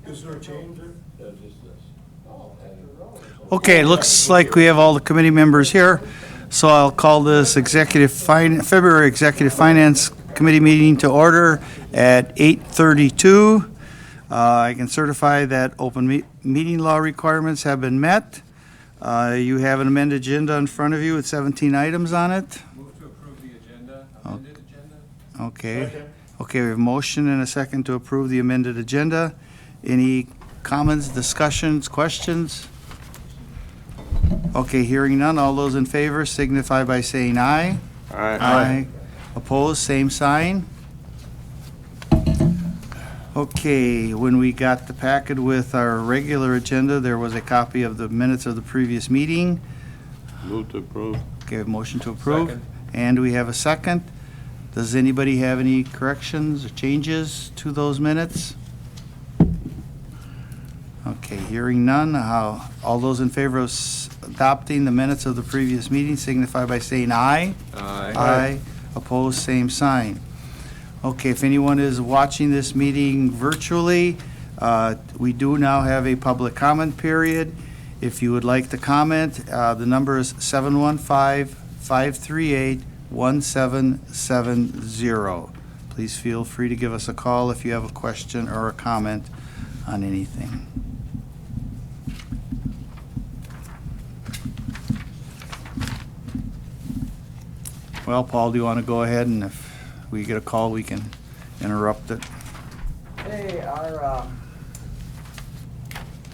Is there a change there? Okay, looks like we have all the committee members here, so I'll call this February Executive Finance Committee meeting to order at 8:32. I can certify that open meeting law requirements have been met. You have an amended agenda in front of you with 17 items on it. Move to approve the agenda, amended agenda. Okay. Second. Okay, we have a motion and a second to approve the amended agenda. Any comments, discussions, questions? Okay, hearing none. All those in favor signify by saying aye. Aye. Opposed, same sign. Okay, when we got the packet with our regular agenda, there was a copy of the minutes of the previous meeting. Move to approve. Okay, a motion to approve. Second. And we have a second. Does anybody have any corrections or changes to those minutes? Okay, hearing none. All those in favor of adopting the minutes of the previous meeting signify by saying aye. Aye. Opposed, same sign. Okay, if anyone is watching this meeting virtually, we do now have a public comment period. If you would like to comment, the number is 715-538-1770. Please feel free to give us a call if you have a question or a comment on anything. Well, Paul, do you want to go ahead, and if we get a call, we can interrupt it? Hey, our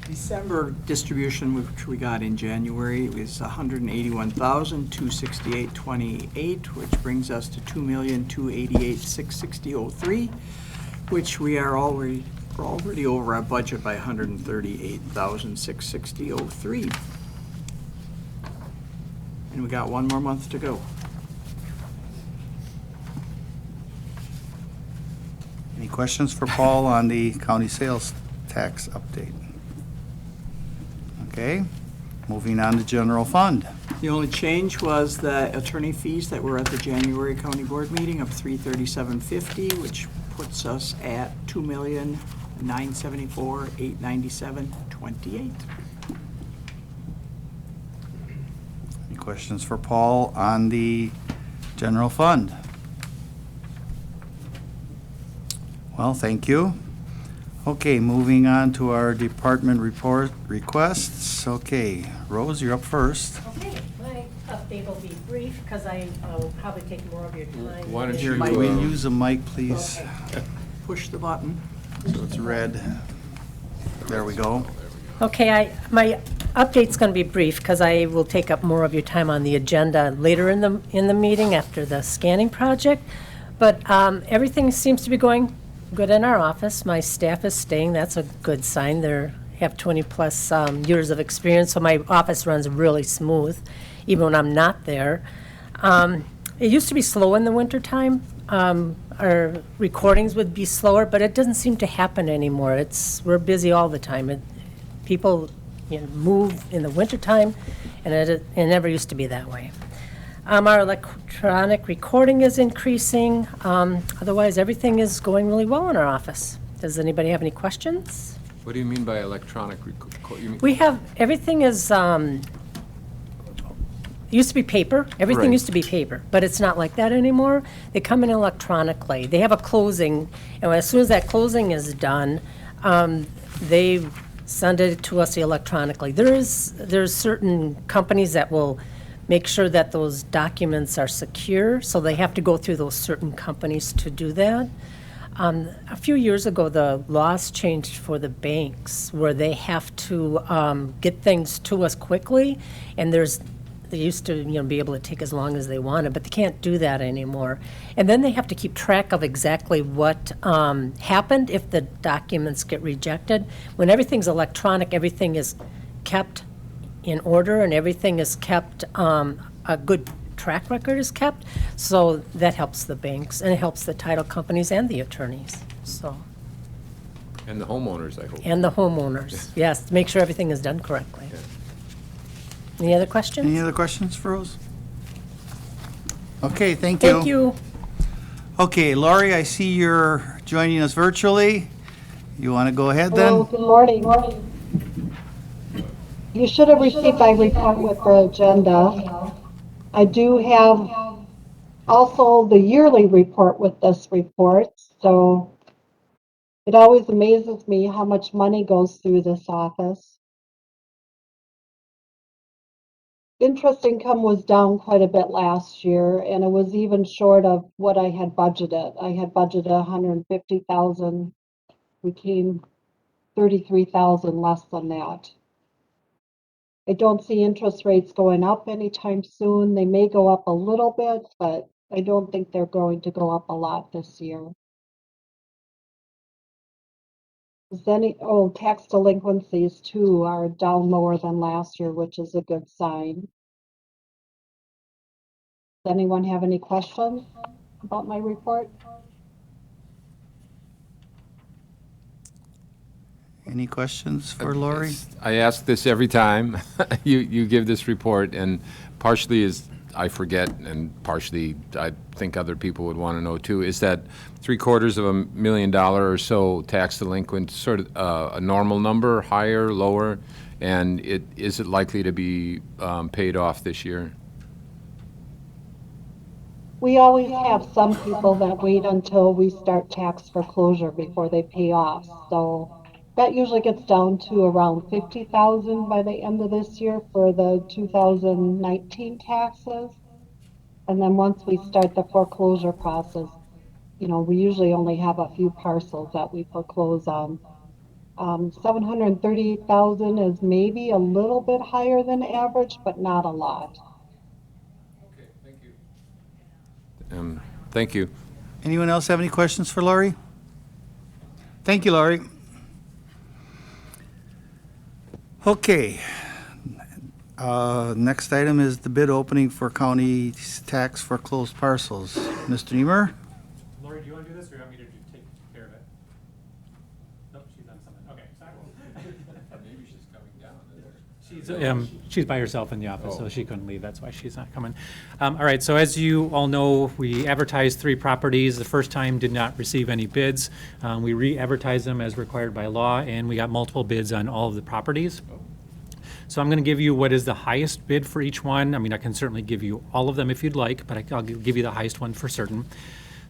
December distribution, which we got in January, was $181,268.28, which brings us to $2,288,660.03, which we are already over our budget by $138,660.03. And we got one more month to go. Any questions for Paul on the county sales tax update? Okay, moving on to general fund. The only change was the attorney fees that were at the January county board meeting of $337.50, which puts us at $2,974,897.28. Any questions for Paul on the general fund? Well, thank you. Okay, moving on to our department report requests. Okay, Rose, you're up first. Okay, my update will be brief because I will probably take more of your time. Why don't than- you, Can we use a mic, please? Okay. Push the button. So it's red. There we go. Okay, my update's going to be brief because I will take up more of your time on the agenda later in the meeting after the scanning project. But everything seems to be going good in our office. My staff is staying. That's a good sign. They have 20-plus years of experience, so my office runs really smooth, even when I'm not there. It used to be slow in the wintertime. Our recordings would be slower, but it doesn't seem to happen anymore. We're busy all the time. People move in the wintertime, and it never used to be that way. Our electronic recording is increasing. Otherwise, everything is going really well in our office. Does anybody have any questions? what do you mean by electronic record? We have, everything is, used to be paper. Everything Right. used to be paper, but it's not like that anymore. They come in electronically. They have a closing, and as soon as that closing is done, they send it to us electronically. There's certain companies that will make sure that those documents are secure, so they have to go through those certain companies to do that. A few years ago, the laws changed for the banks, where they have to get things to us quickly, and they used to, be able to take as long as they wanted, but they can't do that anymore. And then they have to keep track of exactly what happened if the documents get rejected. When everything's electronic, everything is kept in order, and everything is kept, a good track record is kept, so that helps the banks, and it helps the title companies and the attorneys, so. And the homeowners, I hope. And the homeowners, yes, to make sure everything is done correctly. Any other questions? Any other questions for Rose? Okay, thank you. Thank you. Okay, Laurie, I see you're joining us virtually. You want to go ahead Hello, then? good morning. You should have received my report with the agenda. I do have also the yearly report with this report, so it always amazes me how much money goes through this office. Interest income was down quite a bit last year, and it was even short of what I had budgeted. I had budgeted 150,000. We came 33,000 less than that. I don't see interest rates going up anytime soon. They may go up a little bit, but I don't think they're going to go up a lot this year. Tax delinquencies too are down lower than last year, which is a good sign. Does anyone have any questions about my report? Any questions for Lori? I ask this every time you give this report, and partially is I forget, and partially I think other people would want to know too, is that $750,000 or so tax delinquent sort of a normal number, higher, lower, and is it likely to be paid off this year? We always have some people that wait until we start tax foreclosure before they pay off. So that usually gets down to around 50,000 by the end of this year for the 2019 taxes. And then once we start the foreclosure process, we usually only have a few parcels that we foreclose on. 738,000 is maybe a little bit higher than average, but not a lot. Okay, thank you. Thank you. Anyone else have any questions for Lori? Thank you, Lori. Okay. Next item is the bid opening for county tax foreclosed parcels. Mr. Niemer? Lori, do you want to do this, or do you want me to take care of it? Nope, she's on something. Okay, sorry. Maybe she's coming down. She's by herself in the office, so she couldn't leave. That's why she's not coming. All right, so as you all know, we advertised 3 properties. The first time did not receive any bids. We re-advertised them as required by law, and we got multiple bids on all of the properties. So I'm going to give you what is the highest bid for each one. I mean, I can certainly give you all of them if you'd like, but I'll give you the highest one for certain.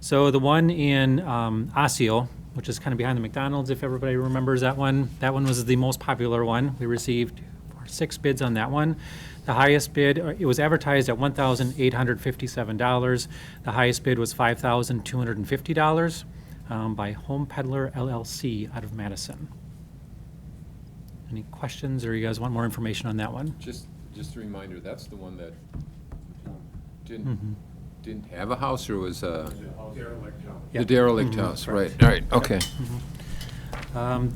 So the one in Osseo, which is kind of behind the McDonald's, if everybody remembers that one was the most popular one. We received 6 bids on that one. The highest bid, it was advertised at $1,857. The highest bid was $5,250 by Home Peddler LLC out of Madison. Any questions, or you guys want more information on that one? Just a reminder, that's the one that didn't have a house, or was the derelict house, right? All right, okay.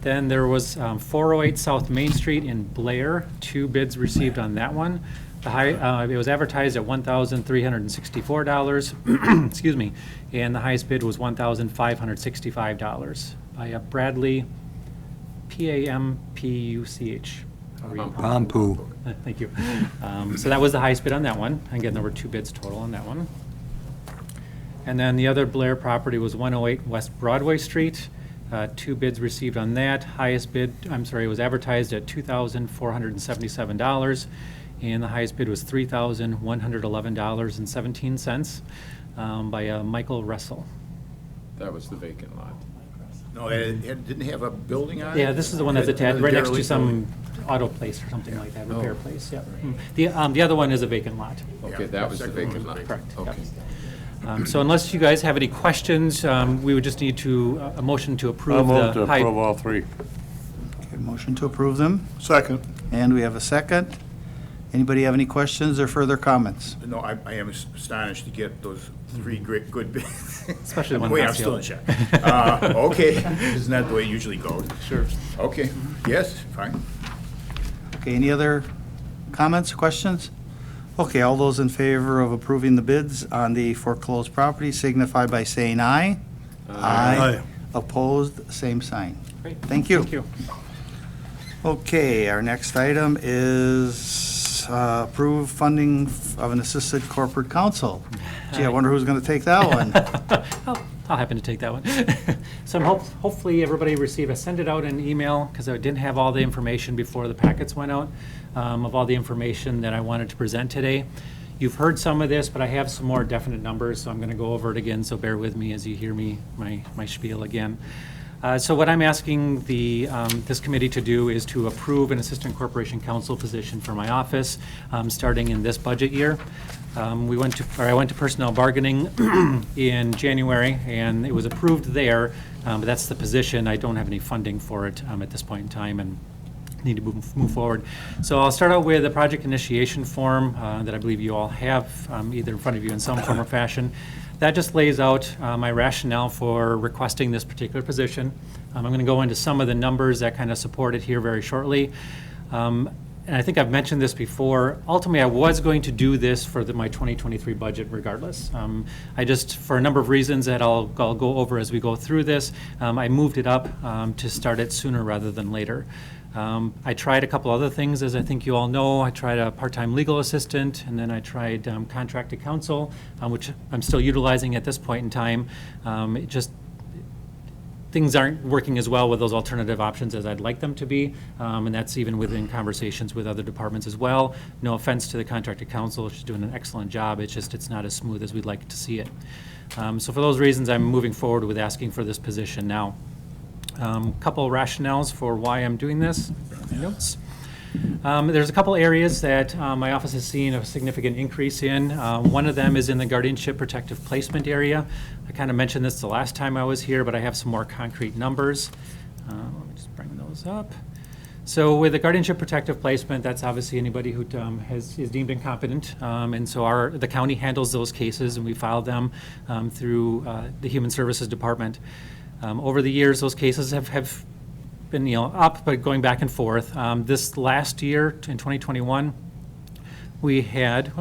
Then there was 408 South Main Street in Blair. 2 bids received on that one. It was advertised at $1,364, excuse me, and the highest bid was $1,565 by Bradley, Pampuch. Pampu. Thank you. So that was the highest bid on that one. Again, there were 2 bids total on that one. And then the other Blair property was 108 West Broadway Street. 2 bids received on that. Highest bid, it was advertised at $2,477, and the highest bid was $3,111.17 by Michael Russell. That was the vacant lot. No, it didn't have a building on it? Yeah, this is the one that's attached, right next to some auto place or something like that, repair place, yeah. The other one is a vacant lot. Okay, that was the vacant lot. Correct. Okay. So unless you guys have any questions, we would just need a motion to approve I'll the move to approve all 3. Okay, motion to approve them, Second. and we have a second. Anybody have any questions or further comments? No, I am astonished to get those 3 good bids. Especially the one Wait, I'm that's still in yellow. shock. Okay, isn't that the way it usually goes? Sure. Okay, yes, fine. Okay, any other comments, questions? Okay, all those in favor of approving the bids on the foreclosed property signify by saying aye. Aye. Opposed, same sign. Great. Thank you. Thank you. Okay, our next item is business, approve funding of an assisted corporate counsel. Gee, I wonder who's going to take that one. I'll happen to take that one. So hopefully everybody received, I sent it out in email because I didn't have all the information before the packets went out of all the information that I wanted to present today. You've heard some of this, but I have some more definite numbers, so I'm going to go over it again, so bear with me as you hear me, my spiel again. So what I'm asking this committee to do is to approve an assistant corporation counsel position for my office, starting in this budget year. I went to personnel bargaining in January, and it was approved there, but that's the position. I don't have any funding for it at this point in time, and need to move forward. So I'll start out with a project initiation form that I believe you all have either in front of you in some form or fashion. That just lays out my rationale for requesting this particular position. I'm going to go into some of the numbers that kind of support it here very shortly. And I think I've mentioned this before. Ultimately, I was going to do this for my 2023 budget regardless. I just, for a number of reasons that I'll go over as we go through this, I moved it up to start it sooner rather than later. I tried a couple other things, as I think you all know. I tried a part-time legal assistant, and then I tried contracted counsel, which I'm still utilizing at this point in time. Things aren't working as well with those alternative options as I'd like them to be, and that's even within conversations with other departments as well. No offense to the contracted counsel, she's doing an excellent job. It's not as smooth as we'd like to see it. So for those reasons, I'm moving forward with asking for this position now. Couple rationales for why I'm doing this. Notes. There's a couple areas that my office has seen a significant increase in. One of them is in the guardianship protective placement area. I kind of mentioned this the last time I was here, but I have some more concrete numbers. Let me just bring those up. So with the guardianship protective placement, that's obviously anybody who is deemed incompetent, and so the county handles those cases, and we file them through the Human Services Department. Over the years, those cases have been up, but going back and forth. This last year, in 2021, we had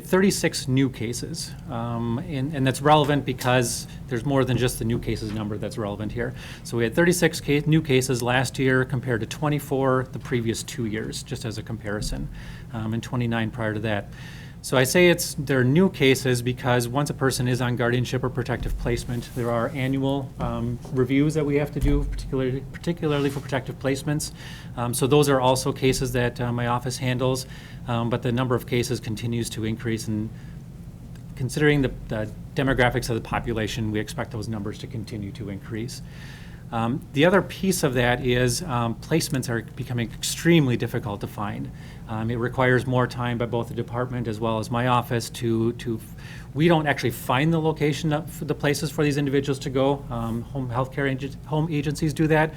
36 new cases, and that's relevant because there's more than just the new cases number that's relevant here. So we had 36 new cases last year compared to 24 the previous 2 years, just as a comparison, and 29 prior to that. So I say they're new cases because once a person is on guardianship or protective placement, there are annual reviews that we have to do, particularly for protective placements. So those are also cases that my office handles, but the number of cases continues to increase. And considering the demographics of the population, we expect those numbers to continue to increase. The other piece of that is placements are becoming extremely difficult to find. It requires more time by both the department as well as my office we don't actually find the location for the places for these individuals to go. Home agencies do that,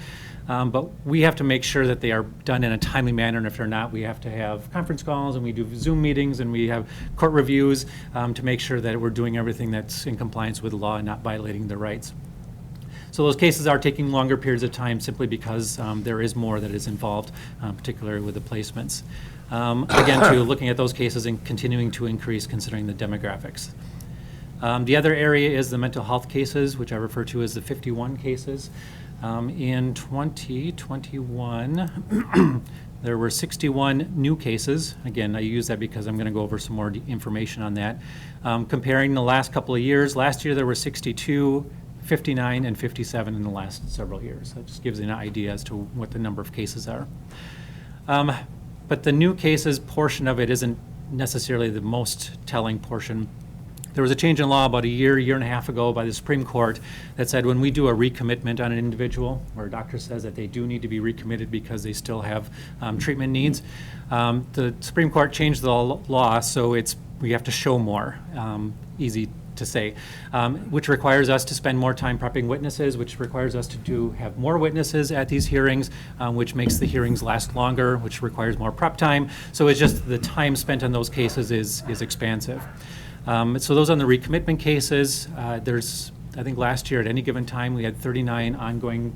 but we have to make sure that they are done in a timely manner, and if they're not, we have to have conference calls, and we do Zoom meetings, and we have court reviews to make sure that we're doing everything that's in compliance with the law and not violating their rights. So those cases are taking longer periods of time simply because there is more that is involved, particularly with the placements. Again, looking at those cases and continuing to increase considering the demographics. The other area is the mental health cases, which I refer to as the 51 cases. In 2021, there were 61 new cases. Again, I use that because I'm going to go over some more information on that. Comparing the last couple of years, last year there were 62, 59, and 57 in the last several years. That just gives you an idea as to what the number of cases are. But the new cases portion of it isn't necessarily the most telling portion. There was a change in law about a year and a half ago by the Supreme Court that said when we do a recommitment on an individual, where a doctor says that they do need to be recommitted because they still have treatment needs, the Supreme Court changed the law so we have to show more, easy to say, which requires us to spend more time prepping witnesses, which requires us to have more witnesses at these hearings, which makes the hearings last longer, which requires more prep time. So it's just the time spent on those cases is expansive. So those on the recommitment cases, I think last year at any given time we had 39 ongoing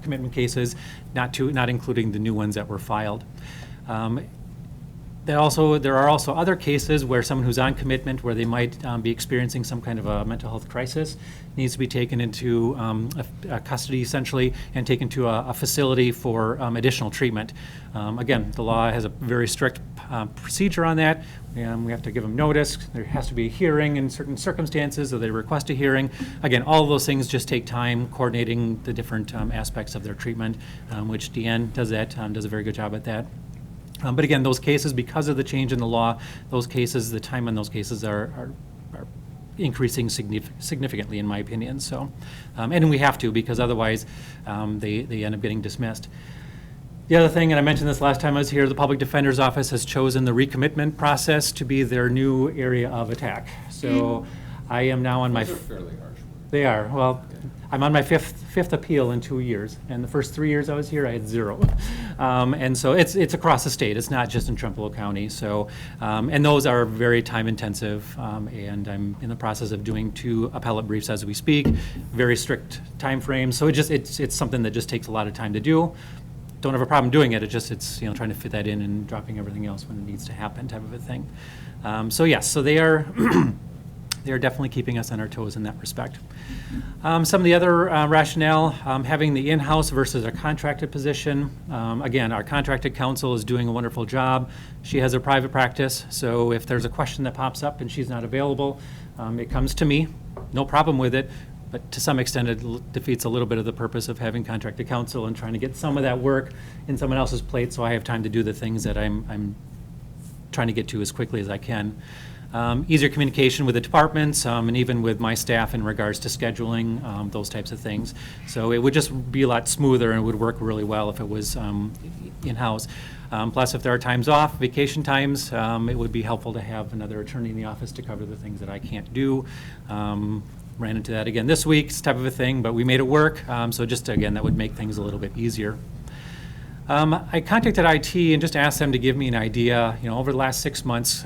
commitment cases, not including the new ones that were filed. There are also other cases where someone who's on commitment, where they might be experiencing some kind of a mental health crisis, needs to be taken into a custody essentially and taken to a facility for additional treatment. Again, the law has a very strict procedure on that, and we have to give them notice. There has to be a hearing in certain circumstances, or they request a hearing. Again, all of those things just take time, coordinating the different aspects of their treatment, which Deanne does a very good job at that. But again, those cases, because of the change in the law, those cases, the time on those cases are increasing significantly, in my opinion. So, and we have to, because otherwise they end up getting dismissed. The other thing, and I mentioned this last time I was here, the Public Defender's Office has chosen the recommitment process to be their new area of attack. So I am now on my... fairly harsh. They are. Well, I'm on my fifth appeal in 2 years, and the first 3 years I was here, I had 0. And so it's across the state. It's not just in Trempealeau County. So, and those are very time intensive, and I'm in the process of doing 2 appellate briefs as we speak. Very strict time frames. So it's something that just takes a lot of time to do. Don't have a problem doing it. It's trying to fit that in and dropping everything else when it needs to happen, type of a thing. So yes, so they are. They're definitely keeping us on our toes in that respect. Some of the other rationale, having the in-house versus a contracted position. Again, our contracted counsel is doing a wonderful job. She has a private practice, so if there's a question that pops up and she's not available, it comes to me. No problem with it, but to some extent it defeats a little bit of the purpose of having contracted counsel and trying to get some of that work in someone else's plate so I have time to do the things that I'm trying to get to as quickly as I can. Easier communication with the departments and even with my staff in regards to scheduling, those types of things. So it would just be a lot smoother and it would work really well if it was in-house. Plus, if there are times off, vacation times, it would be helpful to have another attorney in the office to cover the things that I can't do. Ran into that again this week, type of a thing, but we made it work. So just, again, that would make things a little bit easier. I contacted IT and just asked them to give me an idea, over the last 6 months,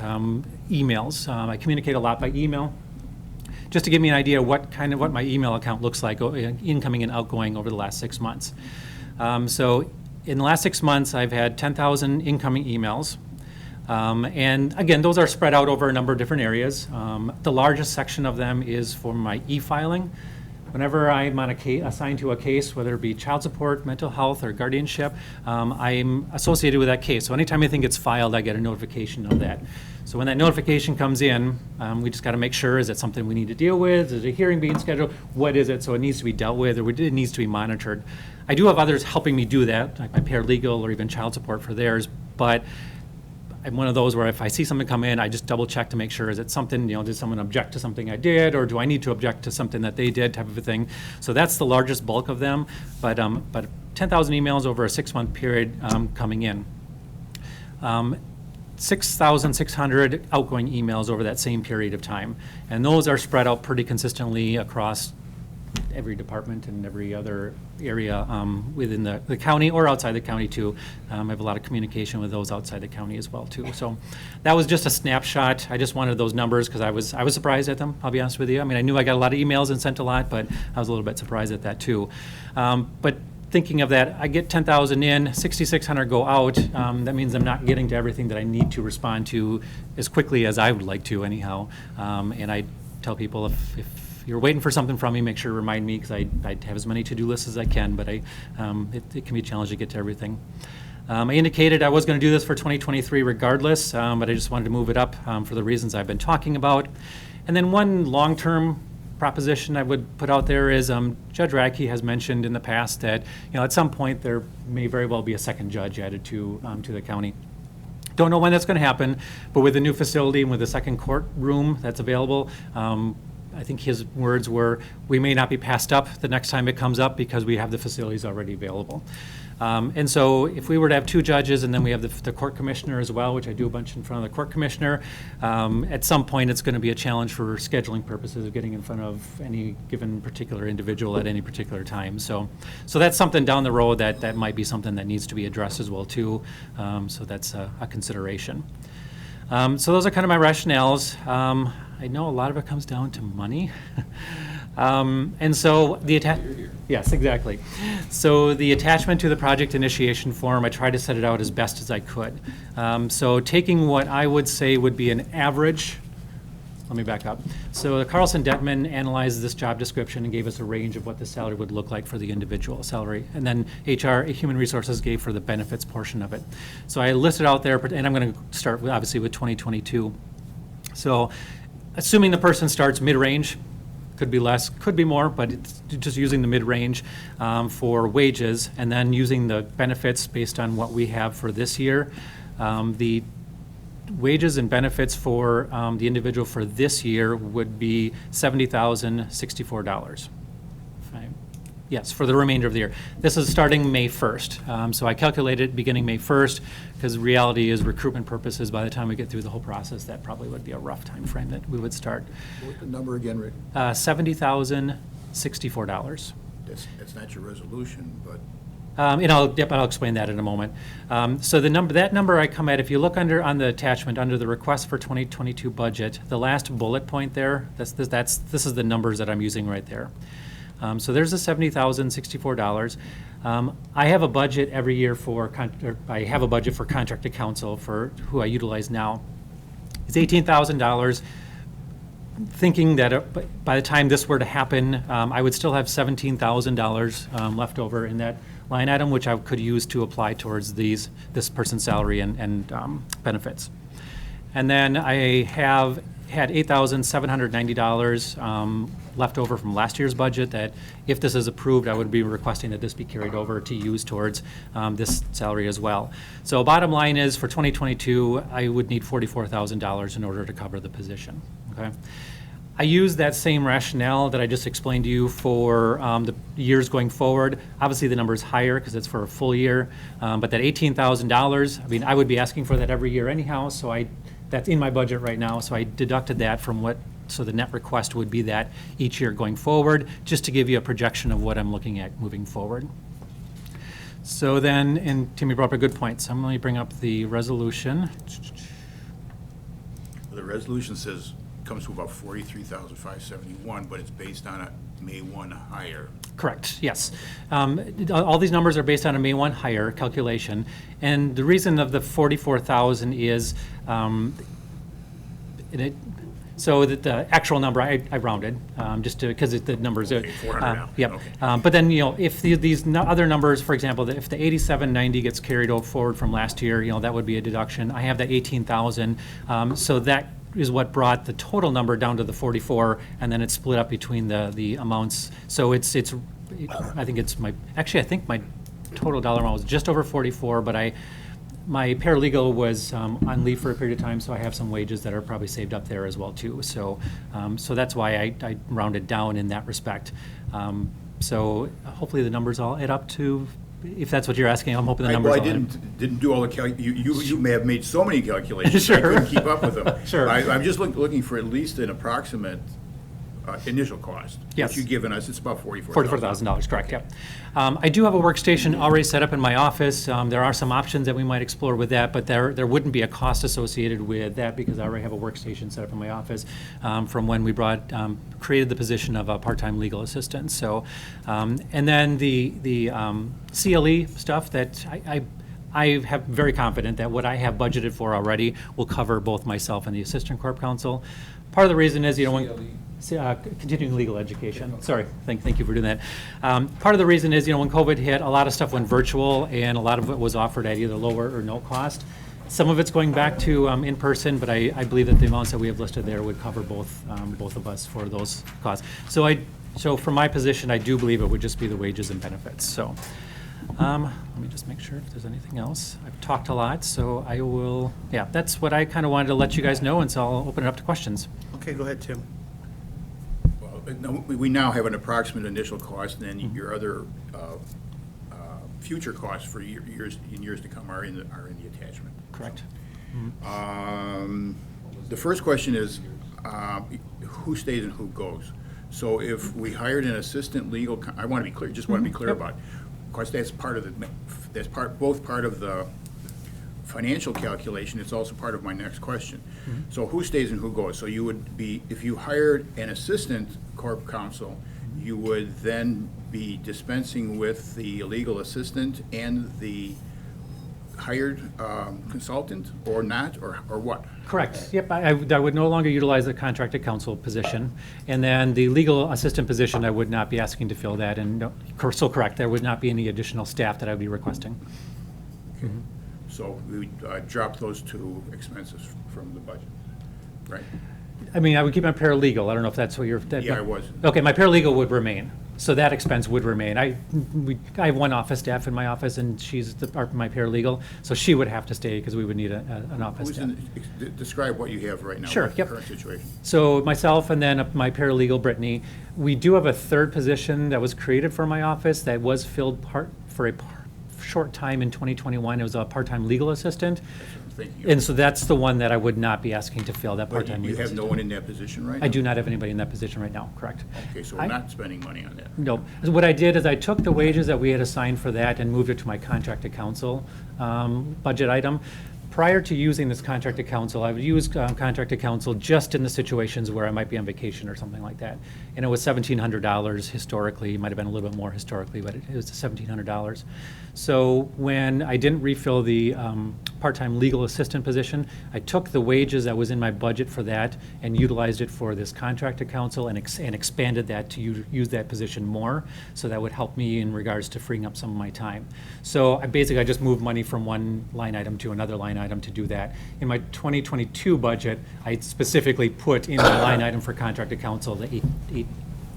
emails. I communicate a lot by email, just to give me an idea what my email account looks like, incoming and outgoing over the last 6 months. So in the last 6 months, I've had 10,000 incoming emails. And again, those are spread out over a number of different areas. The largest section of them is for my e-filing. Whenever I'm on assigned to a case, whether it be child support, mental health, or guardianship, I'm associated with that case. So anytime anything gets filed, I get a notification of that. So when that notification comes in, we just got to make sure, is it something we need to deal with? Is a hearing being scheduled? What is it? So it needs to be dealt with, or it needs to be monitored. I do have others helping me do that, like my paralegal or even child support for theirs, but I'm one of those where if I see something come in, I just double check to make sure, is it something, did someone object to something I did, or do I need to object to something that they did, type of a thing. So that's the largest bulk of them, but 10,000 emails over a 6-month period coming in. 6,600 outgoing emails over that same period of time. And those are spread out pretty consistently across every department and every other area within the county or outside the county too. I have a lot of communication with those outside the county as well too. So that was just a snapshot. I just wanted those numbers because I was surprised at them, I'll be honest with you. I mean, I knew I got a lot of emails and sent a lot, but I was a little bit surprised at that too. But thinking of that, I get 10,000 in, 6,600 go out. That means I'm not getting to everything that I need to respond to as quickly as I would like to anyhow. And I tell people if you're waiting for something from me, make sure to remind me, because I have as many to-do lists as I can, but it can be a challenge to get to everything. I indicated I was going to do this for 2023 regardless, but I just wanted to move it up for the reasons I've been talking about. And then one long-term proposition I would put out there is Judge Radke has mentioned in the past that at some point there may very well be a second judge added to the county. Don't know when that's going to happen, but with the new facility and with the second courtroom that's available, I think his words were, we may not be passed up the next time it comes up because we have the facilities already available. And so if we were to have 2 judges and then we have the court commissioner as well, which I do a bunch in front of the court commissioner, at some point it's going to be a challenge for scheduling purposes of getting in front of any given particular individual at any particular time. So that's something down the road that might be something that needs to be addressed as well too. So that's a consideration. So those are kind of my rationales. I know a lot of it comes down to money. And so the Yes, exactly. So the attachment to the project initiation form, I tried to set it out as best as I could. So taking what I would say would be an average, let me back up. So Carlson Detman analyzed this job description and gave us a range of what the salary would look like for the individual salary. And then HR, Human Resources, gave for the benefits portion of it. So I listed out there, and I'm going to start obviously with 2022. So assuming the person starts mid-range, could be less, could be more, but it's just using the mid-range for wages, and then using the benefits based on what we have for this year. The wages and benefits for the individual for this year would be $70,064. Yes, for the remainder of the year. This is starting May 1st. So I calculated beginning May 1st, because reality is recruitment purposes, by the time we get through the whole process, that probably would be a rough time frame that we would start. What's the number again, Rick? $70,064. That's not your resolution, but And I'll explain that in a moment. So that number I come at, if you look on the attachment, under the request for 2022 budget, the last bullet point there, this is the numbers that I'm using right there. So there's the $70,064. I have a budget every year I have a budget for contracted counsel for who I utilize now. It's $18,000. Thinking that by the time this were to happen, I would still have $17,000 left over in that line item, which I could use to apply towards this person's salary and benefits. And then I had $8,790 left over from last year's budget that, if this is approved, I would be requesting that this be carried over to use towards this salary as well. So bottom line is, for 2022, I would need $44,000 in order to cover the position, okay? I use that same rationale that I just explained to you for the years going forward. Obviously, the number is higher because it's for a full year, but that $18,000, I mean, I would be asking for that every year anyhow, so that's in my budget right now, so I deducted that from so the net request would be that each year going forward, just to give you a projection of what I'm looking at moving forward. So then, and Timmy brought up a good point, so I'm going to bring up the resolution. the resolution comes to about 43,571, but it's based on a May 1 hire. Correct, yes. All these numbers are based on a May 1 hire calculation, and the reason of the 44,000 is, so that the actual number, I rounded, just because the numbers are. Okay, 400 now. Yep. Okay. But then, if these other numbers, for example, if the 8790 gets carried forward from last year, that would be a deduction. I have that 18,000, so that is what brought the total number down to the 44, and then it's split up between the amounts. So I think my total dollar amount was just over 44, but my paralegal was on leave for a period of time, so I have some wages that are probably saved up there as well too. So that's why I rounded down in that respect. So hopefully the numbers all add up to, if that's what you're asking, I'm hoping the numbers all Well, I didn't do all the you may have made so many calculations, Sure. I couldn't keep up with them. Sure. I'm just looking for at least an approximate initial cost. Yes. What you've given us, it's about $44,000. $44,000, correct, yep. I do have a workstation already set up in my office. There are some options that we might explore with that, but there wouldn't be a cost associated with that because I already have a workstation set up in my office from when we created the position of a part-time legal assistant. So, and then the CLE stuff that I have very confident that what I have budgeted for already will cover both myself and the assistant corp counsel. Part of the reason is, continuing legal education. Sorry, thank you for doing that. Part of the reason is, when COVID hit, a lot of stuff went virtual, and a lot of it was offered at either lower or no cost. Some of it's going back to in person, but I believe that the amounts that we have listed there would cover both of us for those costs. So from my position, I do believe it would just be the wages and benefits. So let me just make sure if there's anything else. I've talked a lot, so I will. Yeah, that's what I kind of wanted to let you guys know, and so I'll open it up to questions. Okay, go ahead, Tim. We now have an approximate initial cost, and then your other future costs for years to come are in the attachment. Correct. The first question is, who stays and who goes? So if we hired an assistant legal, I want to be clear, just want to be clear about it. Of course, that's part of both part of the financial calculation. It's also part of my next question. So who stays and who goes? So you would be, if you hired an assistant corp counsel, you would then be dispensing with the legal assistant and the hired consultant, or not, or what? Correct. Yep, I would no longer utilize the contracted counsel position. And then the legal assistant position, I would not be asking to fill that. And so correct, there would not be any additional staff that I would be requesting. So we would drop those two expenses from the budget, right? I mean, I would keep my paralegal. I don't know if that's what you're. Yeah, I was. Okay, my paralegal would remain. So that expense would remain. I have one office staff in my office, and she's my paralegal, so she would have to stay because we would need an office staff. Describe what you have right now. Sure, the yep. Current situation. So myself and then my paralegal, Brittany. We do have a third position that was created for my office that was filled for a short time in 2021. It was a part-time legal assistant. That's what I'm thinking of. And so that's the one that I would not be asking to fill, that But part-time you legal have no assistant. one in that position right now? I do not have anybody in that position right now, correct. Okay, so we're not spending money on that. No. So what I did is I took the wages that we had assigned for that and moved it to my contracted counsel budget item. Prior to using this contracted counsel, I would use contracted counsel just in the situations where I might be on vacation or something like that. And it was $1,700 historically, it might have been a little bit more historically, but it was $1,700. So when I didn't refill the part-time legal assistant position, I took the wages that was in my budget for that and utilized it for this contracted counsel and expanded that to use that position more. So that would help me in regards to freeing up some of my time. So I just moved money from one line item to another line item to do that. In my 2022 budget, I specifically put in the line item for contracted counsel the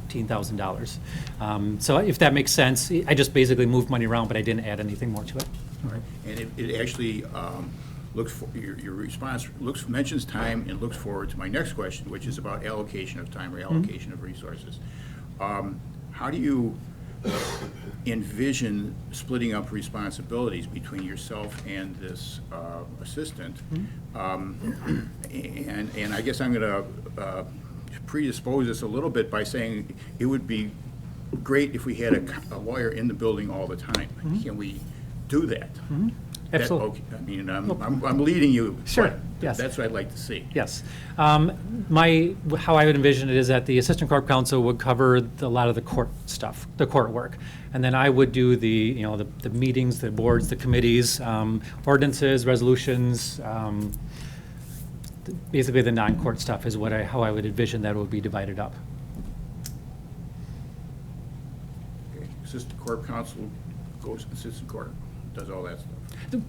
$18,000. So if that makes sense, I just basically moved money around, but I didn't add anything more to it. And it actually looks for, your response mentions time and looks forward to my next question, which is about allocation of time or allocation of resources. How do you envision splitting up responsibilities between yourself and this assistant? And I guess I'm going to predispose this a little bit by saying it would be great if we had a lawyer in the building all the time. Can we do that? Absolutely. Okay, I mean, I'm leading you. Sure, but yes. That's what I'd like to see. Yes. How I would envision it is that the Assistant Corp Counsel would cover a lot of the court stuff, the court work. And then I would do the meetings, the boards, the committees, ordinances, resolutions, basically the non-court stuff is how I would envision that it would be divided up. Okay. Assistant court counsel goes to assistant court, does all that stuff.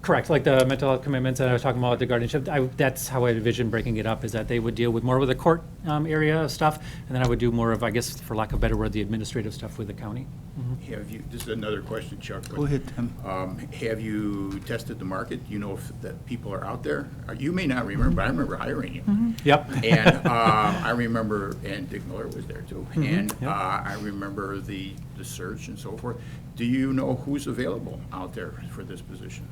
Correct, like the mental health commitments that I was talking about, the guardianship, that's how I envision breaking it up, is that they would deal with more with the court area of stuff, and then I would do more of, I guess, for lack of a better word, the administrative stuff with the county. This is another question, Chuck. but, Go ahead, Tim. Have you tested the market? Do you know if that people are out there? You may not remember, but I remember hiring you. Yep. And I remember, and Dick Miller was there too. And yep. I remember the search and so forth. Do you know who's available out there for this position?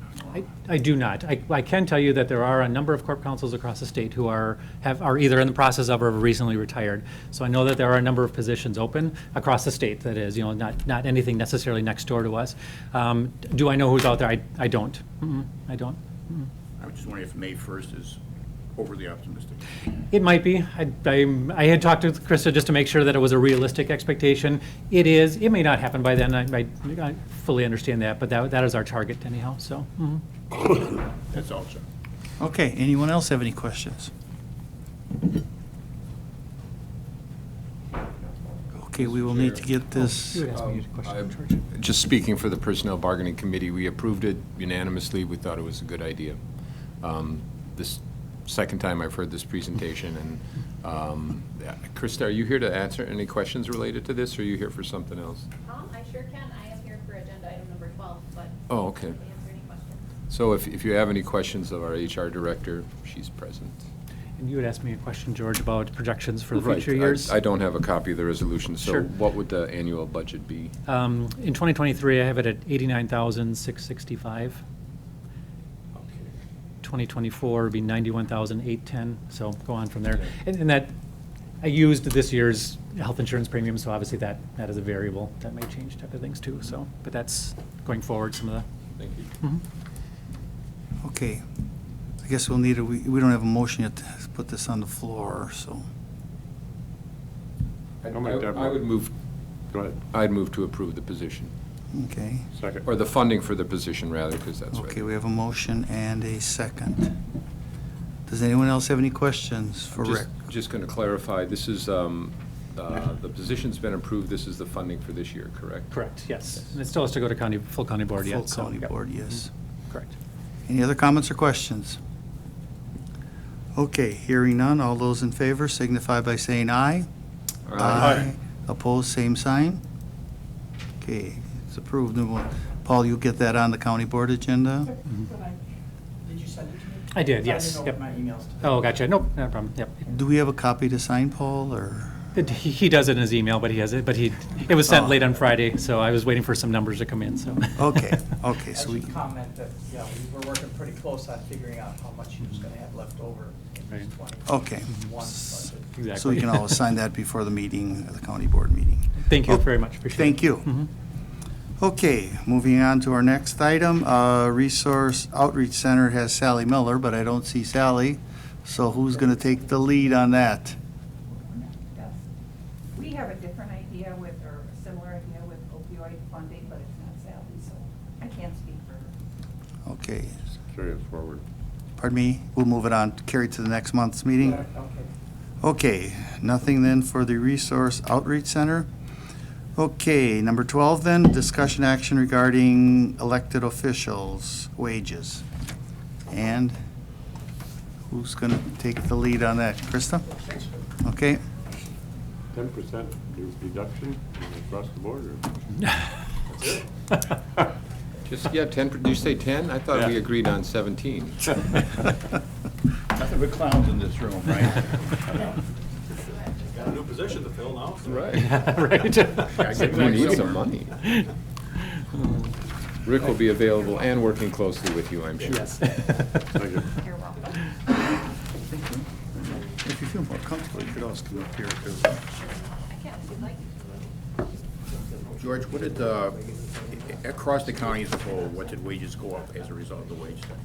I do not. I can tell you that there are a number of corp counsels across the state who are either in the process of or have recently retired. So I know that there are a number of positions open across the state, that is, not anything necessarily next door to us. Do I know who's out there? I don't. I don't. I was just wondering if May 1st is overly optimistic. It might be. I had talked to Krista just to make sure that it was a realistic expectation. It is. It may not happen by then. I fully understand that, but that is our target anyhow, so. That's all, Chuck. Okay, anyone else have any questions? Okay, we will need to get this. You would ask me a question, George. Just speaking for the Personnel Bargaining Committee, we approved it unanimously. We thought it was a good idea. This second time I've heard this presentation, and Krista, are you here to answer any questions related to this, or are you here for something else? I sure can. I am here for agenda item number 12, but Oh, okay. to answer any questions. So if you have any questions of our HR director, she's present. And you would ask me a question, George, about projections for the Right. future years. I don't have a copy of the resolution, so Sure. what would the annual budget be? In 2023, I have it at 89,665. 2024 would be 91,810, so go on from there. And that, I used this year's health insurance premium, so obviously that is a variable. That may change type of things too, so, but that's going forward, some of the. Thank you. Okay, I guess we'll need, we don't have a motion yet to put this on the floor, so. I would move Go ahead. I'd move to approve the position, Okay. Second. or the funding for the position, rather, because that's right. Okay, we have a motion and a second. Does anyone else have any questions for Rick? Just going to clarify, this is, the position's been approved, this is the funding for this year, correct? Correct, yes. And it still has to go to full county board yet. Full so, county yep. board, yes. Correct. Any other comments or questions? Okay, hearing none, all those in favor signify by saying aye. Aye. Opposed, same sign. Okay, it's approved. And Paul, you'll get that on the county board agenda? Did you send it to me? I did, yes. Yep. My emails. Oh, gotcha. Nope, no problem. Yep. Do we have a copy to sign, Paul, or? He does it in his email, but he has it, but it was sent Oh. late on Friday, so I was waiting for some numbers to come in, so. Okay, okay, I so we, should comment that, yeah, we were working pretty close on figuring out how much he was gonna have left over in his Right. 21 okay. budget. Exactly. So we can always sign that before the meeting, the county board meeting. Thank you Oh, very much, appreciate it. Thank you. Mhm. Okay, moving on to our next item, Resource Outreach Center has Sally Miller, but I don't see Sally. So who's gonna take the lead on that? Yes. We have a different idea with, or a similar idea with opioid funding, but it's not Sally, so I can't speak for her. Okay, Carry it forward. pardon me, we'll move it on, carry it to the next month's meeting. Okay. Okay, nothing then for the Resource Outreach Center. Okay, number 12 then, discussion action regarding elected officials' wages. And who's gonna take the lead on that? Krista? Okay, 10% reduction across the board, Just, yeah, 10, did you say 10? I thought we Yeah. agreed on 17. Nothing but clowns in this room, right? Got a new position to fill now. so- Right. Right. I get We mine need some somewhere. money. Rick will be available and working closely with you, I'm sure. Yes. Thank you. You're welcome. If you feel more comfortable, you could also come up here too. I can, if you'd like. George, what did, across the county as a whole, what did wages go up as a result of the wage study?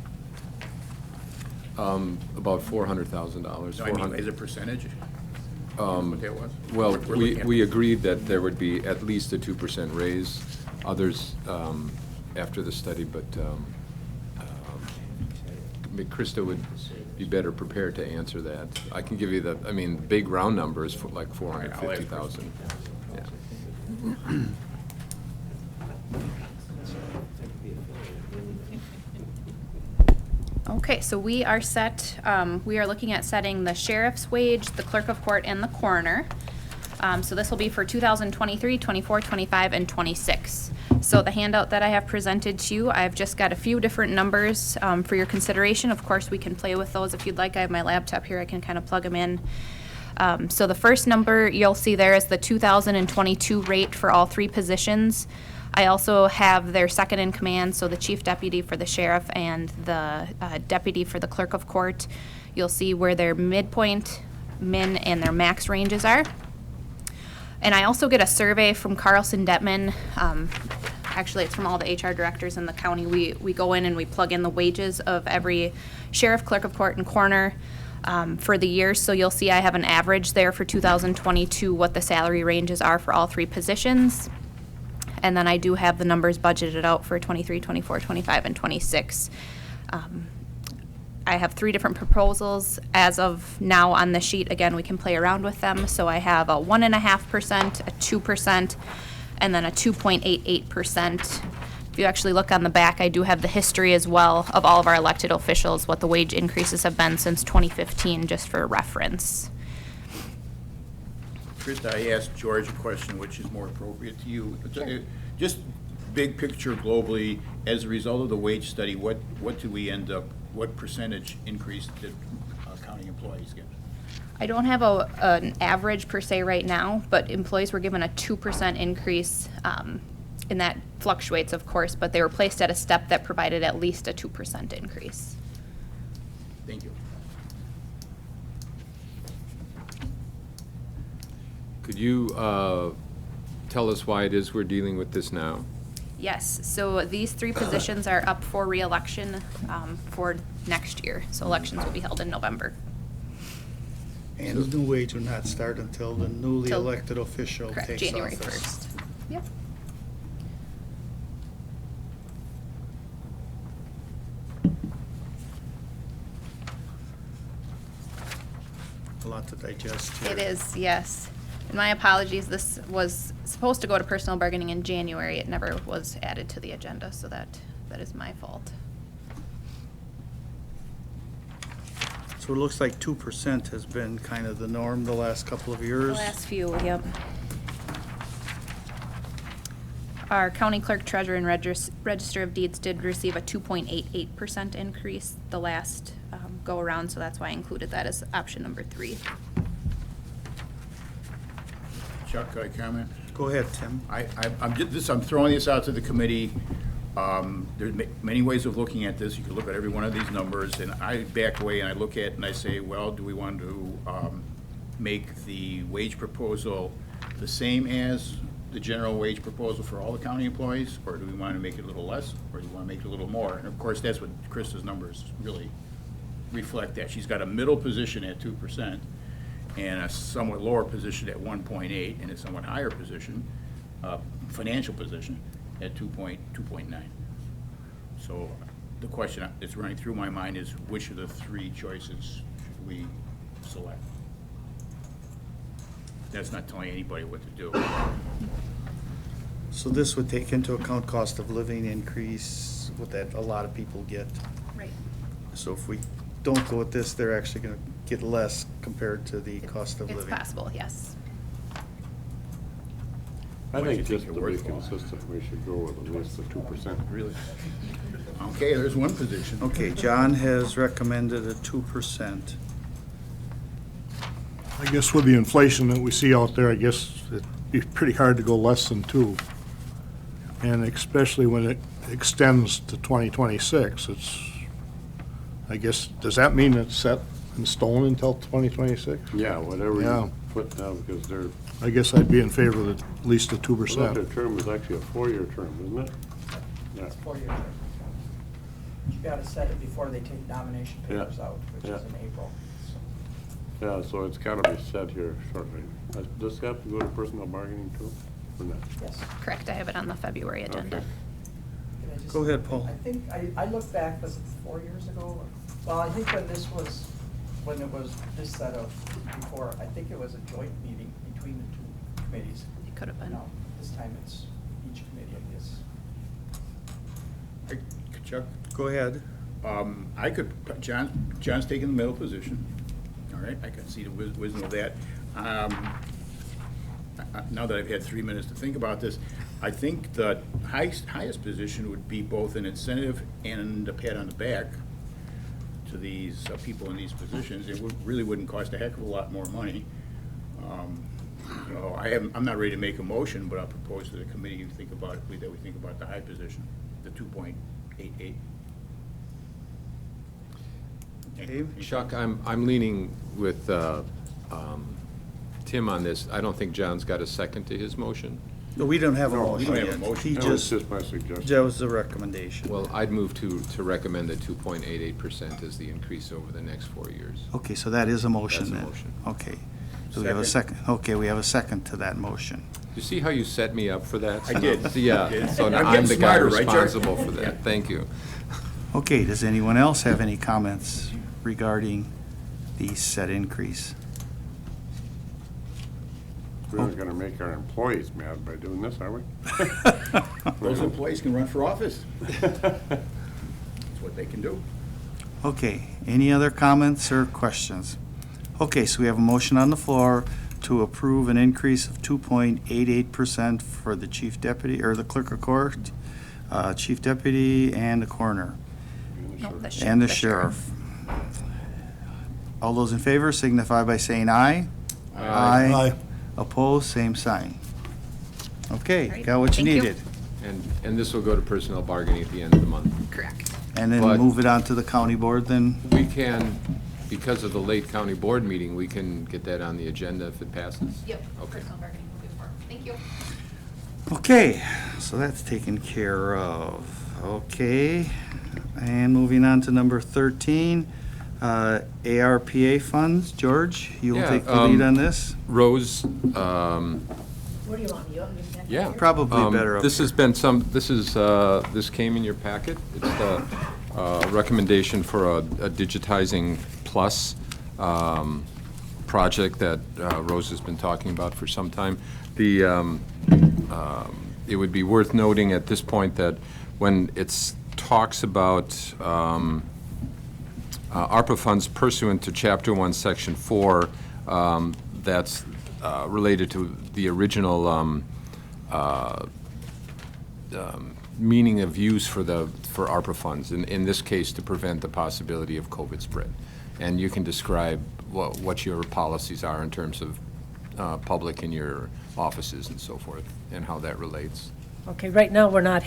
About $400,000. No, I mean, as a percentage? What that was? Well, We're looking at- we agreed that there would be at least a 2% raise. Others, after the study, but Krista would be better prepared to answer that. I can give you the, I mean, big round number is like I'll ask Krista. 450,000. Yeah. Okay, so we are set, we are looking at setting the sheriff's wage, the clerk of court, and the coroner. So this will be for 2023, 24, 25, and 26. So the handout that I have presented to you, I've just got a few different numbers for your consideration. Of course, we can play with those if you'd like. I have my laptop here, I can kind of plug them in. So the first number you'll see there is the 2022 rate for all three positions. I also have their second in command, so the chief deputy for the sheriff and the deputy for the clerk of court. You'll see where their midpoint, min, and their max ranges are. And I also get a survey from Carlson Detman. Actually, it's from all the HR directors in the county. We go in and we plug in the wages of every sheriff, clerk of court, and coroner for the year. So you'll see I have an average there for 2022, what the salary ranges are for all three positions. And then I do have the numbers budgeted out for 23, 24, 25, and 26. I have three different proposals as of now on the sheet. Again, we can play around with them. So I have a 1.5%, a 2%, and then a 2.88%. If you actually look on the back, I do have the history as well of all of our elected officials, what the wage increases have been since 2015, just for reference. Krista, I asked George a question which is more appropriate to you. Just big picture globally, as a result of the wage study, what do we end up, what percentage increase did county employees get? I don't have an average per se right now, but employees were given a 2% increase, and that fluctuates, of course, but they were placed at a step that provided at least a 2% increase. Thank you. Could you tell us why it is we're dealing with this now? Yes, so these three positions are up for re-election for next year, so elections will be held in November. And the new wage will not start until the newly Till- elected official Correct, takes January office. 1st. Yep. A lot to digest here. It is, yes. And my apologies, this was supposed to go to personal bargaining in January. It never was added to the agenda, so that is my fault. So it looks like 2% has been kind of the norm the last couple of The years. last few, yep. Our county clerk, treasurer, and register of deeds did receive a 2.88% increase the last go-around, so that's why I included that as option number 3. Chuck, can I comment? Go ahead, Tim. I'm throwing this out to the committee. There's many ways of looking at this. You can look at every one of these numbers, and I back away and I look at it and I say, well, do we want to make the wage proposal the same as the general wage proposal for all the county employees, or do we want to make it a little less, or do we want to make it a little more? And of course, that's what Krista's numbers really reflect that. She's got a middle position at 2%, and a somewhat lower position at 1.8, and a somewhat higher position, financial position, at 2.9. So the question that's running through my mind is, which of the 3 choices should we select? That's not telling anybody what to do. So this would take into account cost of living increase, what that a lot of people get. Right. So if we don't go with this, they're actually going to get less compared to the cost of It's living. possible, yes. I What do you think think just your to be words fall? consistent, we should go with at least the 2%. Really? Okay, there's one position. Okay, John has recommended a 2%. I guess with the inflation that we see out there, I guess it'd be pretty hard to go less than 2. And especially when it extends to 2026, I guess, does that mean it's set in stone until 2026? Yeah, whatever Yeah. you put down, because they're, I guess I'd be in favor of at least the well, their 2%. term is actually a 4-year term, isn't it? Yeah. It's 4 years. You gotta set it before they take nomination Yeah. papers out, which Yeah. is in April. Yeah, so it's gotta be set here shortly. Does it have to go to personal bargaining too, or not? Yes. Correct, I have it on the February agenda. Okay. Can I just- Go ahead, Paul. I think, I looked back, was it 4 years ago? Well, I think when it was this set of, before, I think it was a joint meeting between the 2 committees. It could have been. No, this time it's each committee, I guess. Chuck? Go ahead. I could, John's taking the middle position. All right, I can see the wisdom of that. Now that I've had 3 minutes to think about this, I think the highest position would be both an incentive and a pat on the back to these people in these positions. It really wouldn't cost a heck of a lot more money. I'm not ready to make a motion, but I'll propose to the committee that we think about the high position, the 2.88. Dave? Chuck, I'm leaning with Tim on this. I don't think John's got a second to his motion. No, we don't have a No, we motion don't have a yet. motion. He That was just, just my suggestion. that was the recommendation. Well, I'd move to recommend the 2.88% as the increase over the next 4 years. Okay, so that is a motion That's a then? motion. Okay. So we have a second, okay, we have a second to that motion. You see how you set me up for that? I did. Yeah, I did. so now I'm I'm getting the guy smarter, right, Jared? responsible for that. Thank you. Okay, does anyone else have any comments regarding the set increase? We're not gonna make our employees mad by doing this, are we? Those employees can run for office. That's what they can do. Okay, any other comments or questions? Okay, so we have a motion on the floor to approve an increase of 2.88% for the chief deputy, or the clerk of court, chief deputy, and the coroner, No, and the sheriff. All those in favor signify by saying aye. Aye. Opposed, same sign. Okay, Right, got what you thank you. needed. And this will go to personnel bargaining at the end of the month. Correct. And then But- move it on to the county board then? We can, because of the late county board meeting, we can get that on the agenda if it passes? Yep, Okay. personal bargaining will be for. Thank you. Okay, so that's taken care of. Okay, and moving on to number 13, ARPA funds. George, you will Yeah, take the lead on this? Rose Where do you want me? You want me to stand Yeah. here? Probably better up This has been this came in your packet. It's the recommendation for a digitizing plus project that Rose has been talking about for some time. It would be worth noting at this point that when it talks about ARPA funds pursuant to Chapter 1, Section 4, that's related to the original meaning of use for ARPA funds, in this case, to prevent the possibility of COVID spread. And you can describe what your policies are in terms of public in your offices and so forth, and how that relates. Okay, right now, we're not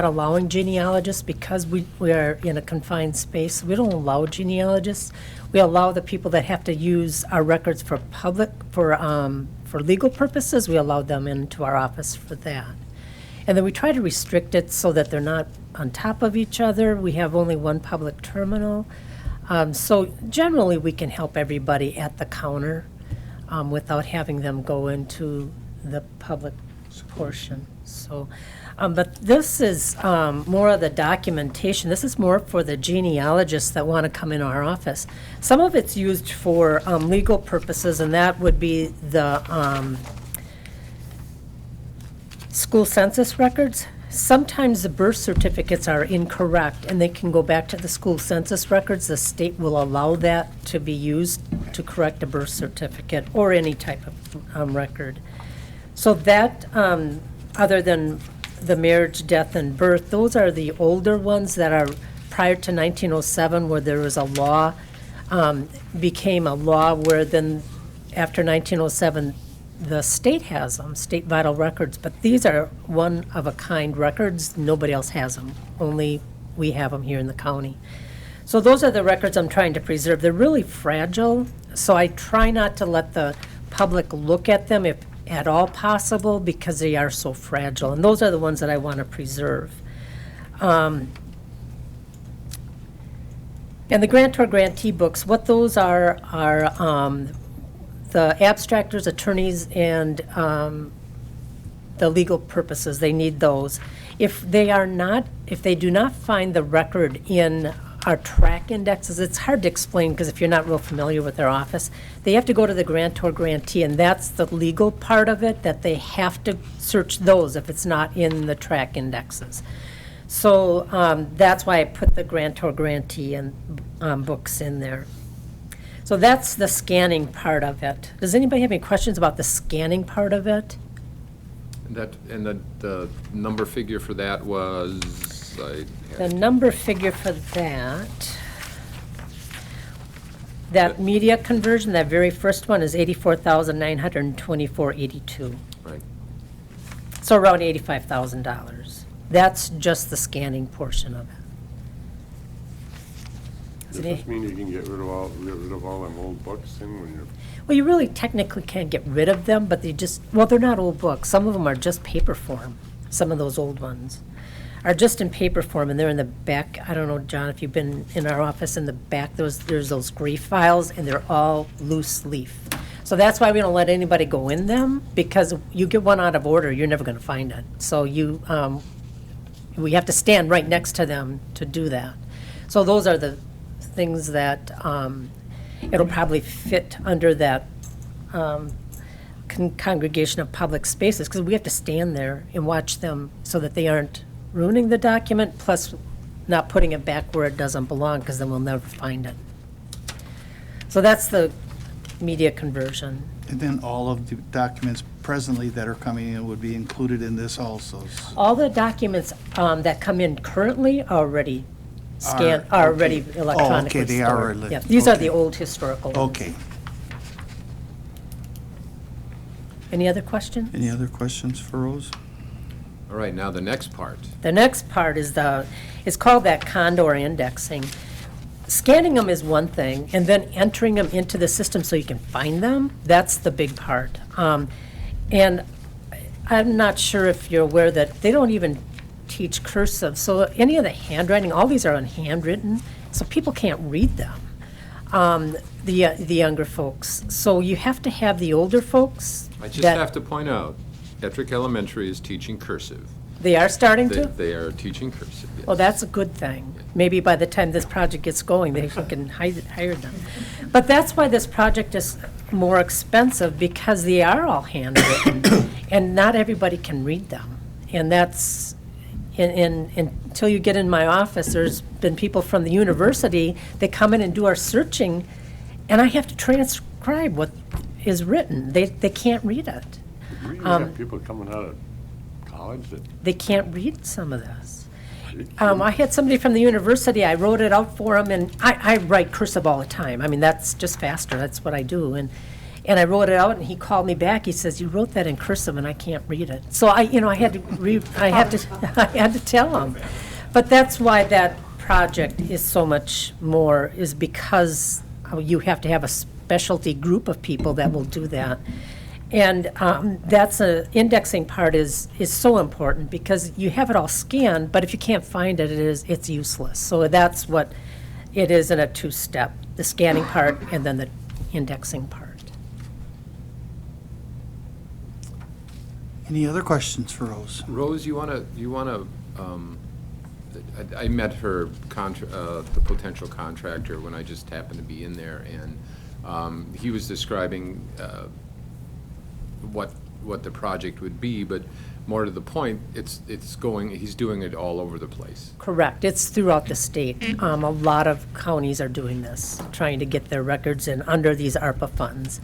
allowing genealogists because we are in a confined space. We don't allow genealogists. We allow the people that have to use our records for legal purposes, we allow them into our office for that. And then we try to restrict it so that they're not on top of each other. We have only one public terminal. So generally, we can help everybody at the counter without having them go into the public portion. So, but this is more of the documentation. This is more for the genealogists that want to come in our office. Some of it's used for legal purposes, and that would be the school census records. Sometimes the birth certificates are incorrect, and they can go back to the school census records. The state will allow that to be used to correct a birth certificate or any type of record. So that, other than the marriage, death, and birth, those are the older ones that are prior to 1907, where there was a law, became a law where then, after 1907, the state has them, state vital records, but these are one-of-a-kind records. Nobody else has them. Only we have them here in the county. So those are the records I'm trying to preserve. They're really fragile, so I try not to let the public look at them if at all possible, because they are so fragile, and those are the ones that I want to preserve. And the grantor-grantee books, what those are the abstractors, attorneys, and the legal purposes. They need those. If they do not find the record in our track indexes, it's hard to explain because if you're not real familiar with their office, they have to go to the grantor-grantee, and that's the legal part of it, that they have to search those if it's not in the track indexes. So that's why I put the grantor-grantee and books in there. So that's the scanning part of it. Does anybody have any questions about the scanning part of it? The number figure for that was, The number figure for that media conversion, that very first one, is $84,924.82. Right. So around $85,000. That's just the scanning portion of it. Does this mean you can get rid of all them old books then when you're? Well, you really technically can't get rid of them, but they're not old books. Some of them are just paper form. Some of those old ones are just in paper form, and they're in the back. I don't know, John, if you've been in our office, in the back, there's those grief files, and they're all loose leaf. So that's why we don't let anybody go in them, because you get one out of order, you're never going to find it. So we have to stand right next to them to do that. So those are the things that it'll probably fit under that congregation of public spaces, because we have to stand there and watch them so that they aren't ruining the document, plus not putting it back where it doesn't belong, because then we'll never find it. So that's the media conversion. And then all of the documents presently that are coming in would be included in this also. All the documents that come in currently are already scanned, are already electronically okay, they stored. are. Yeah, these are Okay. the old historical ones. Okay. Any other questions? Any other questions for Rose? all right, now the next part. The next part is it's called that condor indexing. Scanning them is one thing, and then entering them into the system so you can find them, that's the big part. And I'm not sure if you're aware that they don't even teach cursive, so any of the handwriting, all these are unhandwritten, so people can't read them. the younger folks. So you have to have the older folks. I just that- have to point out, Ettrick Elementary is teaching cursive. They are starting to? They are teaching cursive, yes. Well, that's a good thing. Maybe by the time this project gets going, they can hire them. But that's why this project is more expensive, because they are all handwritten, and not everybody can read them. And that's, until you get in my office, there's been people from the university, they come in and do our searching, and I have to transcribe what is written. They can't read it. You really have people coming out of college that, They can't read some of this. I had somebody from the university, I wrote it out for them, and I write cursive all the time. I mean, that's just faster, that's what I do. And I wrote it out, and he called me back, he says, "You wrote that in cursive, and I can't read it." So I had to tell him. But that's why that project is so much more, is because you have to have a specialty group of people that will do that. And that's indexing part is so important, because you have it all scanned, but if you can't find it, it's useless. So that's what it is in a two-step, the scanning part and then the indexing part. Any other questions for Rose? Rose, you wanna, I met her the potential contractor when I just happened to be in there, and he was describing what the project would be, but more to the point, he's doing it all over the place. Correct. It's throughout the state. A lot of counties are doing this, trying to get their records in under these ARPA funds.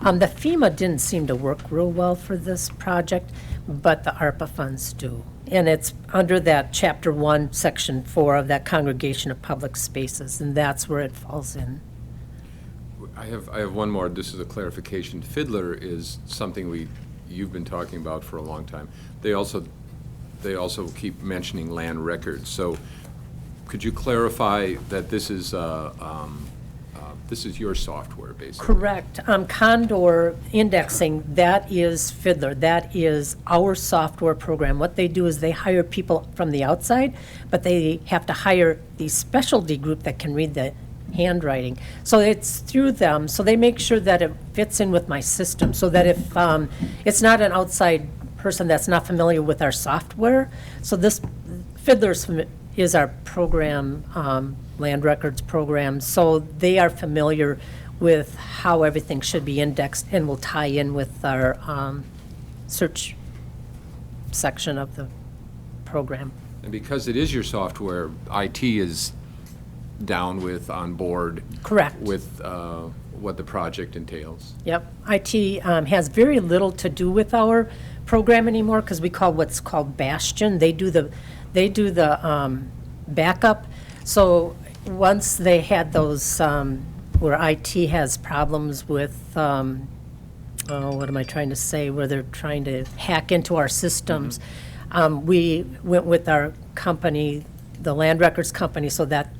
The FEMA didn't seem to work real well for this project, but the ARPA funds do. And it's under that Chapter 1, Section 4 of that Congregation of Public Spaces, and that's where it falls in. I have one more. This is a clarification. Fiddler is something you've been talking about for a long time. They also keep mentioning land records. So could you clarify that this is your software, basically? Correct. Condor indexing, that is Fiddler. That is our software program. What they do is they hire people from the outside, but they have to hire the specialty group that can read the handwriting. So it's through them. So they make sure that it fits in with my system, so that if it's not an outside person that's not familiar with our software. So this Fiddler is our program, land records program. So they are familiar with how everything should be indexed, and will tie in with our search section of the program. And because it is your software, IT is on board. Correct. With what the project entails. Yep. IT has very little to do with our program anymore, because we call what's called Bastion. They do the backup. So once they had those where IT has problems with what am I trying to say, where they're trying to hack into our systems, we went with our company, the land records company, so that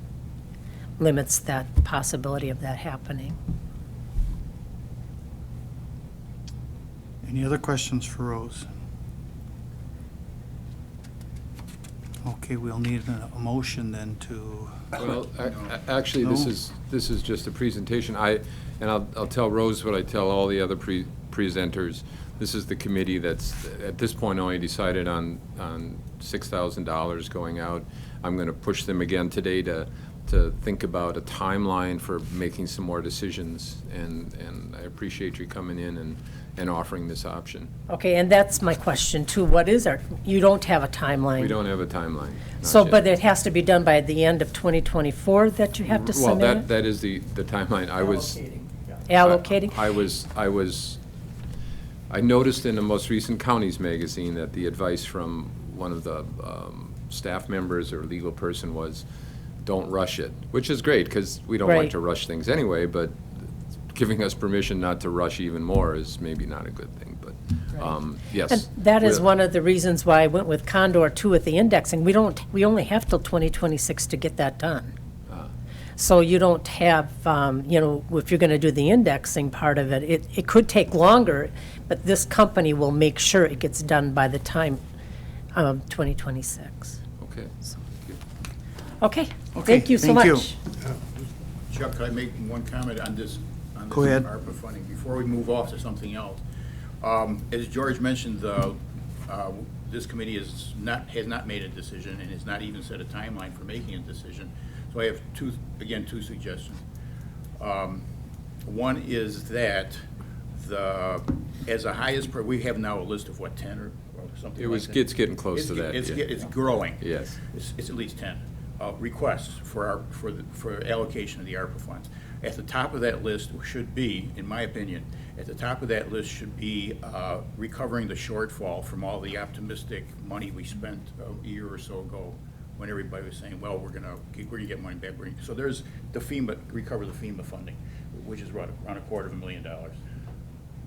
limits that possibility of that happening. Any other questions for Rose? Okay, we'll need a motion then to, Well, actually, this is just a presentation. I'll tell Rose what I tell all the other presenters. This is the committee that's, at this point, only decided on $6,000 going out. I'm going to push them again today to think about a timeline for making some more decisions, and I appreciate you coming in and offering this option. Okay, and that's my question too. What is you don't have a timeline? We don't have a timeline. not So, yet. but it has to be done by the end of 2024 that you have to Well, submit that is the timeline. Allocating, yeah. Allocating? I noticed in the most recent Counties magazine that the advice from one of the staff members or legal person was, don't rush it, which is great, because we don't like Right. to rush things anyway, but giving us permission not to rush even more is maybe not a good thing, but, yes. And that is We'll- one of the reasons why I went with Condor too with the indexing. We only have till 2026 to get that done. So you don't have, if you're going to do the indexing part of it, it could take longer, but this company will make sure it gets done by the time of 2026. Okay. Okay, Okay, thank you so thank you. much. Chuck, could I make one comment on this? Go ahead. ARPA funding, before we move off to something else. As George mentioned, this committee has not made a decision and has not even set a timeline for making a decision. So I have two suggestions. One is that as a highest, we have now a list of what, 10 or something like that? It's getting close to that. It's growing. Yes. It's at least 10 requests for allocation of the ARPA funds. At the top of that list should be, in my opinion, recovering the shortfall from all the optimistic money we spent a year or so ago, when everybody was saying, well, we're gonna get money back. So there's recover the FEMA funding, which is around $250,000.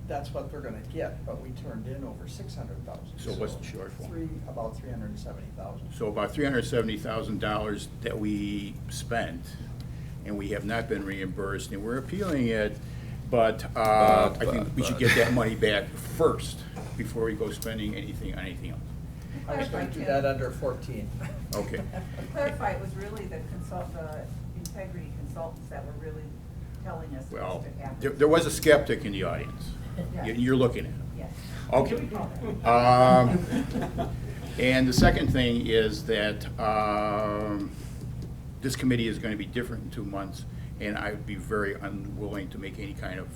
That's what they're gonna get, but we turned in over 600,000. So what's the shortfall? About 370,000. So about $370,000 that we spent, and we have not been reimbursed, and we're appealing it, but I think we should get that money back first, before we go spending anything on anything else. I was gonna do that under 14. Okay. To clarify, it was really the integrity consultants that were really telling us this Well, could happen. there was a skeptic in the audience. Yeah. You're looking at him. Yes. Okay. And the second thing is that this committee is going to be different in 2 months, and I would be very unwilling to make any kind of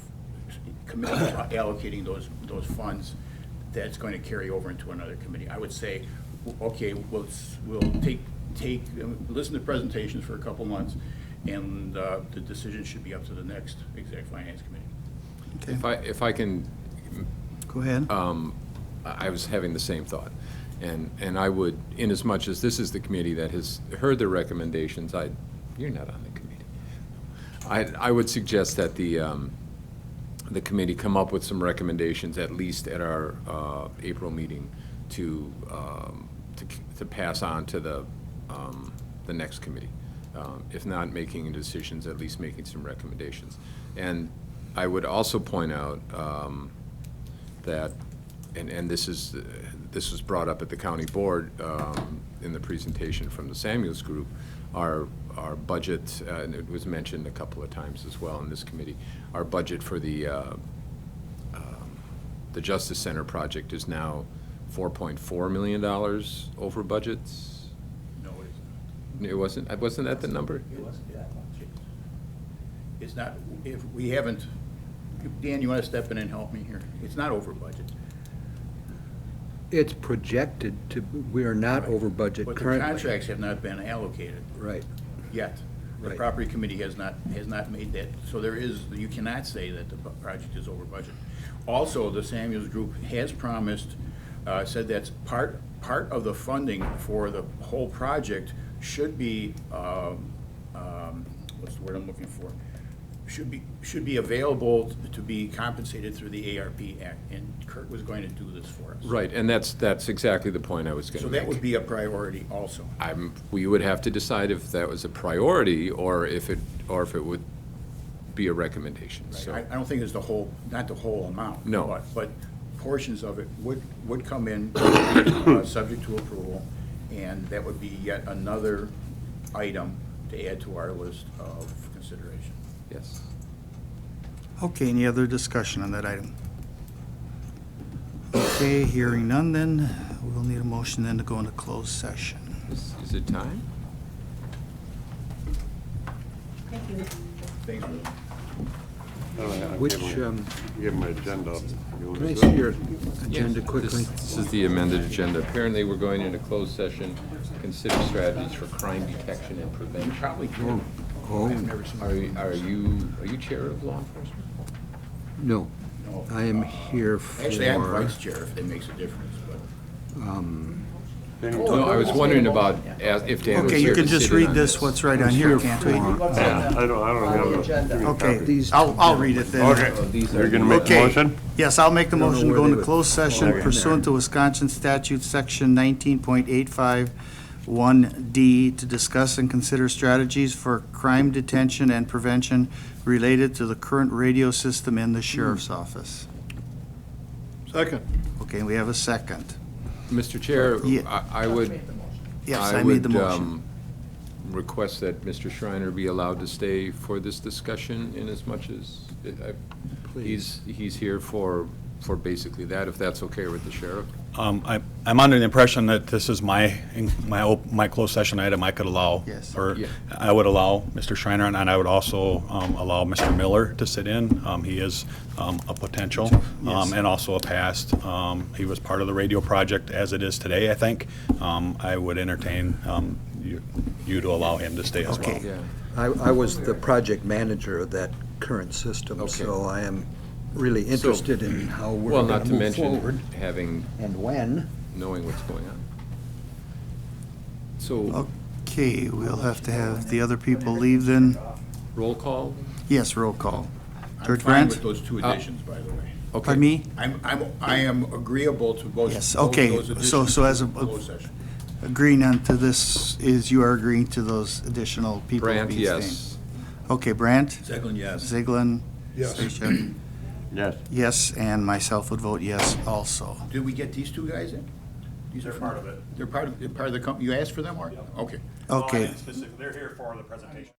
commitment to allocating those funds that's going to carry over into another committee. I would say, okay, we'll listen to presentations for a couple months, and the decision should be up to the next Exec Finance Committee. Okay, If I can, go ahead. I was having the same thought. And I would, inasmuch as this is the committee that has heard the recommendations, you're not on the committee. I would suggest that the committee come up with some recommendations, at least at our April meeting, to pass on to the next committee. If not making decisions, at least making some recommendations. And I would also point out that, and this was brought up at the county board in the presentation from the Samuels Group, our budget, and it was mentioned a couple of times as well in this committee, our budget for the Justice Center project is now $4.4 million over budgets. No, it isn't. It wasn't? Wasn't that the number? It wasn't that much. It's not, if we haven't, Dan, you want to step in and help me here? It's not over budget. It's projected to, we are not over budget But the currently. contracts have not been allocated Right. yet. The Right. property committee has not made that, so you cannot say that the project is over budget. Also, the Samuels Group has promised, said that's part of the funding for the whole project should be, what's the word I'm looking for? Should be available to be compensated through the ARP Act, and Kurt was going to do this for us. Right, and that's exactly the point I was going to So make. that would be a priority also. We would have to decide if that was a priority or if it would be a recommendation, Right. so. I don't think it's not the whole amount. No. But portions of it would come in, subject to approval, and that would be yet another item to add to our list of consideration. Yes. Okay, any other discussion on that item? Okay, hearing none then, we'll need a motion then to go into closed session. Is it time? Thank you. Thanks, Ruth. Which, Give my agenda. You want can I to see do it? your agenda quickly? This is the amended agenda. Apparently, we're going into closed session, consider strategies for crime detection and prevention. Probably can. Oh, I've never seen that. Are you chair of law enforcement? no. No. I am here for. Actually, I'm vice chair, if that makes a difference, but. No, I was wondering about if Dan was Okay, you here can to just sit in read on this, what's right on here, can't we? What's on I don't on have the a. agenda? give me a Okay, copy. These I'll read it then. You're gonna make the Okay. motion? Yes, I'll make the I don't know motion to where go they into would closed session fall in pursuant to Wisconsin statute, section 19.851D, to discuss and consider strategies for crime detention and prevention related to the current radio system in the sheriff's office. Second. Okay, we have a second. Mr. Chair, Yeah. I would. Made the motion. Yes, I made the would, motion. request that Mr. Schreiner be allowed to stay for this discussion in as much as he's here for basically that, if that's okay with the sheriff? I'm under the impression that this is my closed session item I could allow. Yes. Or Yeah. I would allow Mr. Schreiner, and I would also allow Mr. Miller to sit in. He is a potential, Yes. and also a past. He was part of the radio project as it is today, I think. I would entertain you to allow him to stay as well. Okay. Yeah. I was the project manager of that current system, Okay. so I am really interested in how we're Well, going not to to move mention forward having, and when. knowing what's going on. So, Okay, we'll have to have the other people leave then. roll call? Yes, roll call. I'm George fine Brandt? with those two additions, by the way. Okay. Pardon me? I am agreeable to both. Yes, both okay. those So additions as a- to closed session. Agreeing on to this is you are agreeing to those additional people Brandt, being yes. staying. Okay, Brandt? Zeglin, yes. Ziegler? Yes. Stashak? Yes. Yes, and myself would vote yes also. Did we get these two guys in? These are part of it. They're part of the company. You asked for them, or? Okay. Okay. They're here for the presentation.